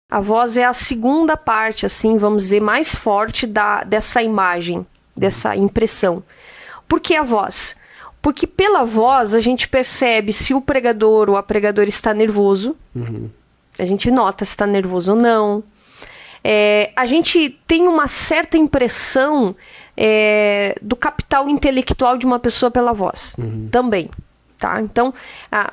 A voz é a segunda parte, assim, vamos dizer, mais forte dessa imagem, dessa impressão. Por que a voz? Porque pela voz a gente percebe se o pregador ou a pregadora está nervoso. A gente nota se está nervoso ou não. A gente tem uma certa impressão do capital intelectual de uma pessoa pela voz. Também. Tá? Então,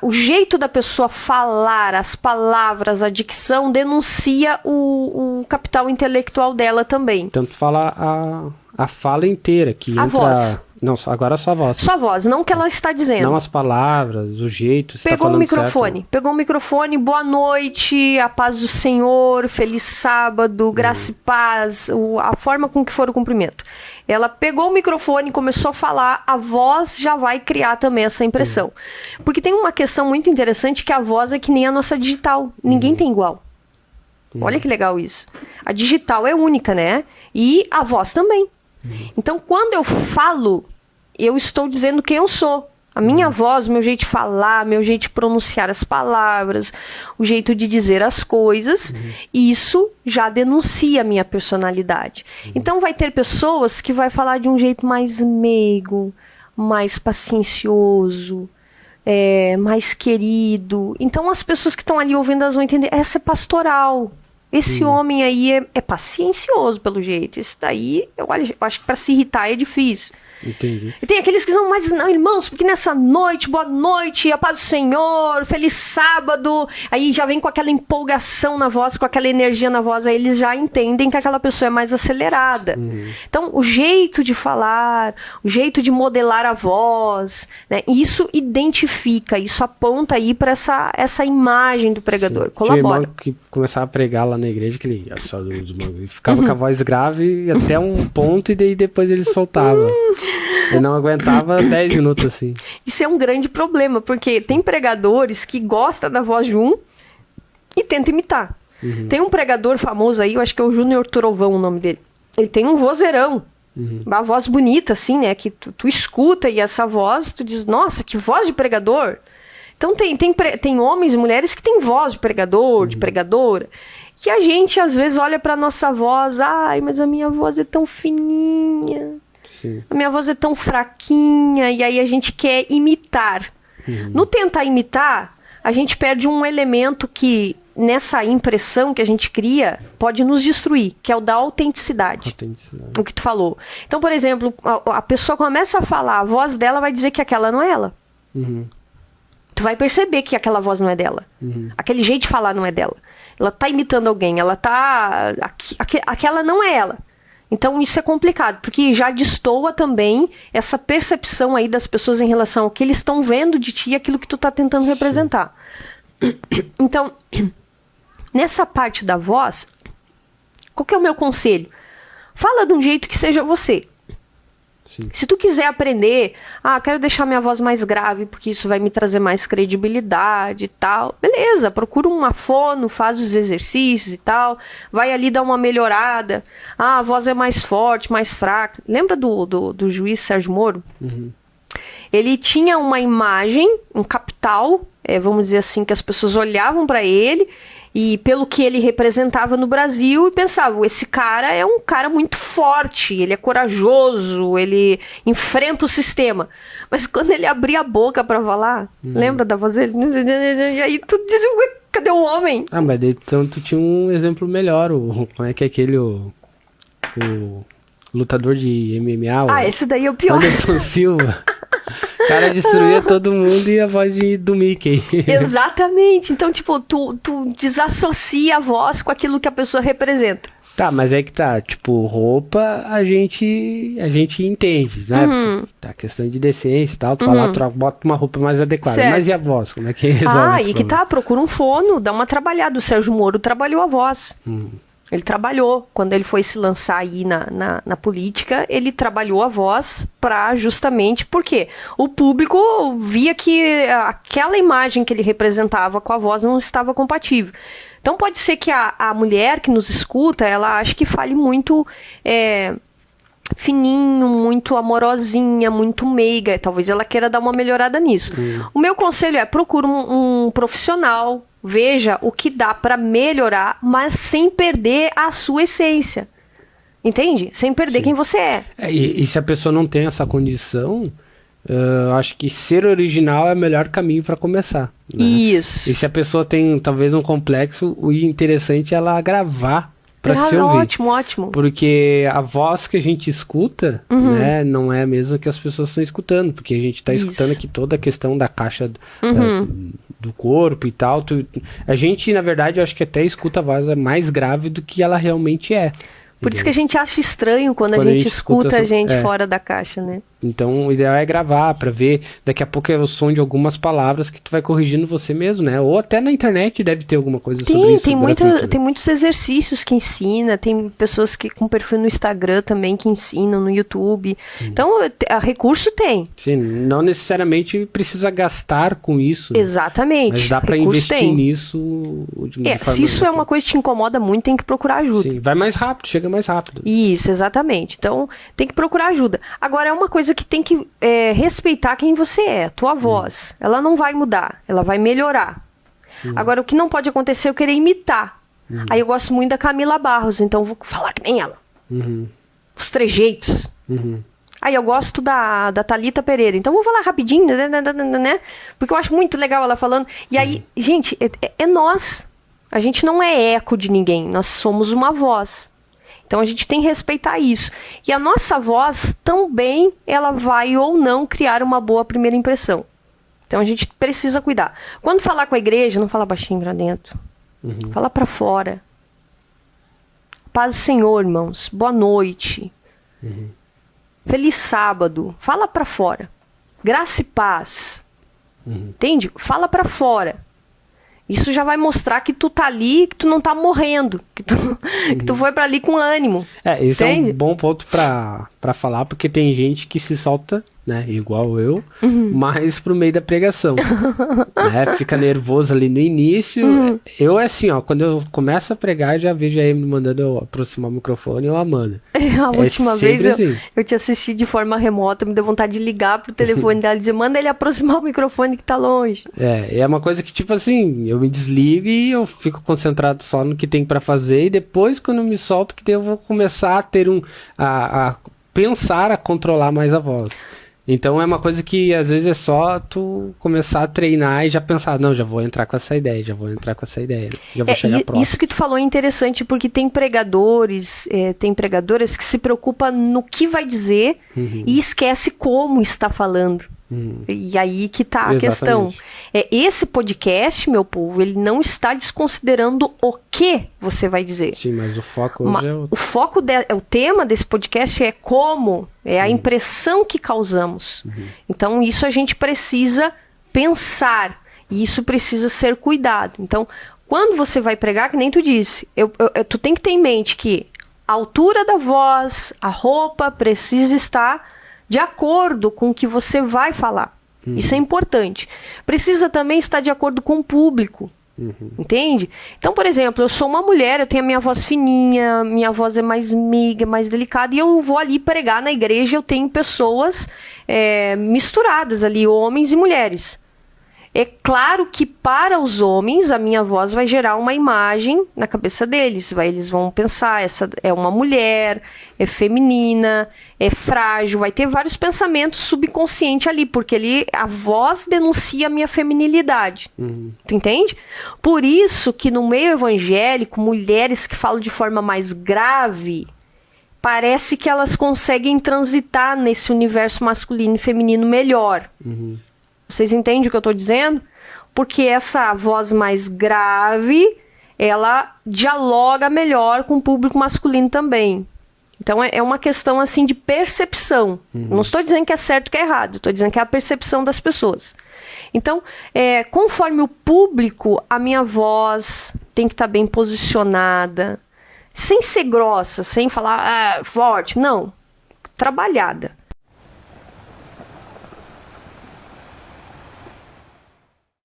o jeito da pessoa falar, as palavras, a dicção, denuncia o capital intelectual dela também. Tanto fala a fala inteira, que a entra... voz. Não, agora só a voz. Só a voz, não o que ela está dizendo. Não as palavras, o jeito, se pegou tá falando o microfone, certo. Pegou o microfone, boa noite, a paz do Senhor, feliz sábado, graça e paz, a forma com que for o cumprimento. Ela pegou o microfone e começou a falar, a voz já vai criar também essa impressão. Porque tem uma questão muito interessante que a voz é que nem a nossa digital. Ninguém tem igual. Olha que legal isso. A digital é única, né? E a voz também. Então, quando eu falo, eu estou dizendo quem eu sou. A minha voz, meu jeito de falar, meu jeito de pronunciar as palavras, o jeito de dizer as coisas, isso já denuncia a minha personalidade. Então, vai ter pessoas que vai falar de um jeito mais meigo, mais paciencioso, mais querido. Então, as pessoas que estão ali ouvindo, elas vão entender, essa é pastoral. Esse homem aí é paciencioso, pelo jeito. Esse daí, eu acho que para se irritar é difícil. Entendi. E tem aqueles que são mais, não, irmãos, porque nessa noite, boa noite, a paz do Senhor, feliz sábado. Aí já vem com aquela empolgação na voz, com aquela energia na voz, aí eles já entendem que aquela pessoa é mais acelerada. Então, o jeito de falar, o jeito de modelar a voz, né, isso identifica, isso aponta aí para essa imagem do pregador. Sim. Colabora. Tinha irmão que começava a pregar lá na igreja, que ele ficava com a voz grave até um ponto e daí depois ele soltava. Eu não aguentava 10 minutos assim. Isso é um grande problema, porque tem pregadores que gostam da voz de um e tenta imitar. Tem um pregador famoso aí, eu acho que é o Júnior Turovão o nome dele. Ele tem um vozeirão, uma voz bonita assim, né, que tu escuta e essa voz, tu diz, nossa, que voz de pregador. Então tem homens e mulheres que têm voz de pregador, de pregadora, que a gente às vezes olha pra nossa voz, ai, mas a minha voz é tão fininha. Sim. A minha voz é tão fraquinha, e aí a gente quer imitar. No tentar imitar, a gente perde um elemento que, nessa impressão que a gente cria, pode nos destruir, que é o da autenticidade. O que tu falou. Então, por exemplo, a pessoa começa a falar, a voz dela vai dizer que aquela não é ela. Tu vai perceber que aquela voz não é dela. Aquele jeito de falar não é dela. Ela tá imitando alguém, ela tá... Aquela não é ela. Então isso é complicado, porque já destoa também essa percepção aí das pessoas em relação ao que eles estão vendo de ti e aquilo que tu tá tentando representar. Então, nessa parte da voz, qual que é o meu conselho? Fala de um jeito que seja você. Sim. Se tu quiser aprender, quero deixar minha voz mais grave porque isso vai me trazer mais credibilidade e tal, beleza, procura uma fono, faz os exercícios e tal, vai ali dar uma melhorada, a voz é mais forte, mais fraca. Lembra do juiz Sérgio Moro? Ele tinha uma imagem, um capital, vamos dizer assim, que as pessoas olhavam para ele e pelo que ele representava no Brasil e pensavam, esse cara é um cara muito forte, ele é corajoso, ele enfrenta o sistema. Mas quando ele abria a boca para falar, lembra da voz dele? E aí tu dizia, ué, cadê o homem? Mas daí, então tu tinha um exemplo melhor, como é que é aquele, o lutador de MMA? Esse daí é o pior. Anderson Silva. O cara destruía todo mundo e a voz do Mickey. Exatamente. Então, tipo, tu desassocia a voz com aquilo que a pessoa representa. Tá, mas é que tá, tipo, roupa a gente entende, né? Tá, questão de decência e tal, tu vai lá, bota uma roupa mais adequada. Certo. Mas e a voz? Como é que resolve esse e que problema? procura um fono, dá uma trabalhada. O Sérgio Moro trabalhou a voz. Ele trabalhou, quando ele foi se lançar aí na política, ele trabalhou a voz para justamente, porque o público via que aquela imagem que ele representava com a voz não estava compatível. Então pode ser que a mulher que nos escuta, ela ache que fale muito fininho, muito amorosinha, muito meiga. Talvez ela queira dar uma melhorada nisso. O meu conselho é, procura um profissional, Veja o que dá para melhorar, mas sem perder a sua essência. Entende? Sem perder quem você é. E se a pessoa não tem essa condição, acho que ser original é o melhor caminho para começar. Né? Isso. E se a pessoa tem talvez um complexo, o interessante é ela gravar para se ouvir. Ótimo, ótimo. Porque a voz que a gente escuta, né, não é a mesma que as pessoas estão escutando. Porque a gente está escutando aqui toda a questão da caixa do corpo e tal. A gente, na verdade, eu acho que até escuta a voz mais grave do que ela realmente é. Por isso que a gente acha estranho quando a gente escuta a gente fora da caixa, né? Então, o ideal é gravar pra ver. Daqui a pouco é o som de algumas palavras que tu vai corrigindo você mesmo, né? Ou até na internet deve ter alguma coisa sobre isso. Tem muitos exercícios que ensina. Tem pessoas com perfil no Instagram também que ensinam, no YouTube. Então, recurso tem. Sim, não necessariamente precisa gastar com isso. Exatamente. Mas dá pra investir nisso de forma... Se isso é uma coisa que te incomoda muito, tem que procurar ajuda. Sim, vai mais rápido, chega mais rápido. Isso, exatamente. Então, tem que procurar ajuda. Agora, é uma coisa que tem que respeitar quem você é, tua voz. Ela não vai mudar, ela vai melhorar. Agora, o que não pode acontecer é eu querer imitar. Aí eu gosto muito da Camila Barros, então eu vou falar que nem ela. Os trejeitos. Aí eu gosto da Thalita Pereira, então eu vou falar rapidinho, né? Porque eu acho muito legal ela falando. E aí, gente, é nós. A gente não é eco de ninguém, nós somos uma voz. Então a gente tem que respeitar isso. E a nossa voz também, ela vai ou não criar uma boa primeira impressão. Então a gente precisa cuidar. Quando falar com a igreja, não fala baixinho pra dentro. Fala pra fora. Paz do Senhor, irmãos. Boa noite. Feliz sábado. Fala pra fora. Graça e paz. Entende? Fala pra fora. Isso já vai mostrar que tu tá ali, que tu não tá morrendo, que tu foi pra ali com ânimo. Isso entende? É um bom ponto pra falar, porque tem gente que se solta, né, igual eu, mais pro meio da pregação. Né, fica nervoso ali no início. Eu, assim, ó, quando eu começo a pregar, já vejo aí me mandando eu aproximar o microfone ou a Amanda. A última vez assim. eu te assisti de forma remota, me deu vontade de ligar pro telefone dela e dizer, manda ele aproximar o microfone que tá longe. É uma coisa que, tipo assim, eu me desligo e eu fico concentrado só no que tem pra fazer, e depois, quando eu me solto, que daí eu vou começar a ter a pensar, a controlar mais a voz. Então é uma coisa que às vezes é só tu começar a treinar e já pensar, não, já vou entrar com essa ideia, já vou chegar próximo. Isso que tu falou é interessante, porque tem pregadores, tem pregadoras que se preocupam no que vai dizer e esquece como está falando. E aí que tá a questão. Esse podcast, meu povo, ele não está desconsiderando o que você vai dizer. Sim, mas o foco hoje o tema desse podcast é como, é a impressão que causamos. Então isso a gente precisa pensar, e isso precisa ser cuidado. Então, quando você vai pregar, que nem tu disse, tu tem que ter em mente que a altura da voz, a roupa precisa estar de acordo com o que você vai falar. Isso é importante. Precisa também estar de acordo com o público. Entende? Então, por exemplo, eu sou uma mulher, eu tenho a minha voz fininha, minha voz é mais meiga, mais delicada, e eu vou ali pregar na igreja, eu tenho pessoas misturadas ali, homens e mulheres. É claro que para os homens a minha voz vai gerar uma imagem na cabeça deles. Eles vão pensar, essa é uma mulher, é feminina, é frágil, vai ter vários pensamentos subconscientes ali, porque a voz denuncia a minha feminilidade. Tu entende? Por isso que no meio evangélico, mulheres que falam de forma mais grave, parece que elas conseguem transitar nesse universo masculino e feminino melhor. Vocês entendem o que eu estou dizendo? Porque essa voz mais grave, ela dialoga melhor com o público masculino também. Então é uma questão assim de percepção. Não estou dizendo que é certo ou que é errado, estou dizendo que é a percepção das pessoas. Então, conforme o público, a minha voz tem que estar bem posicionada, sem ser grossa, sem falar forte, não, trabalhada.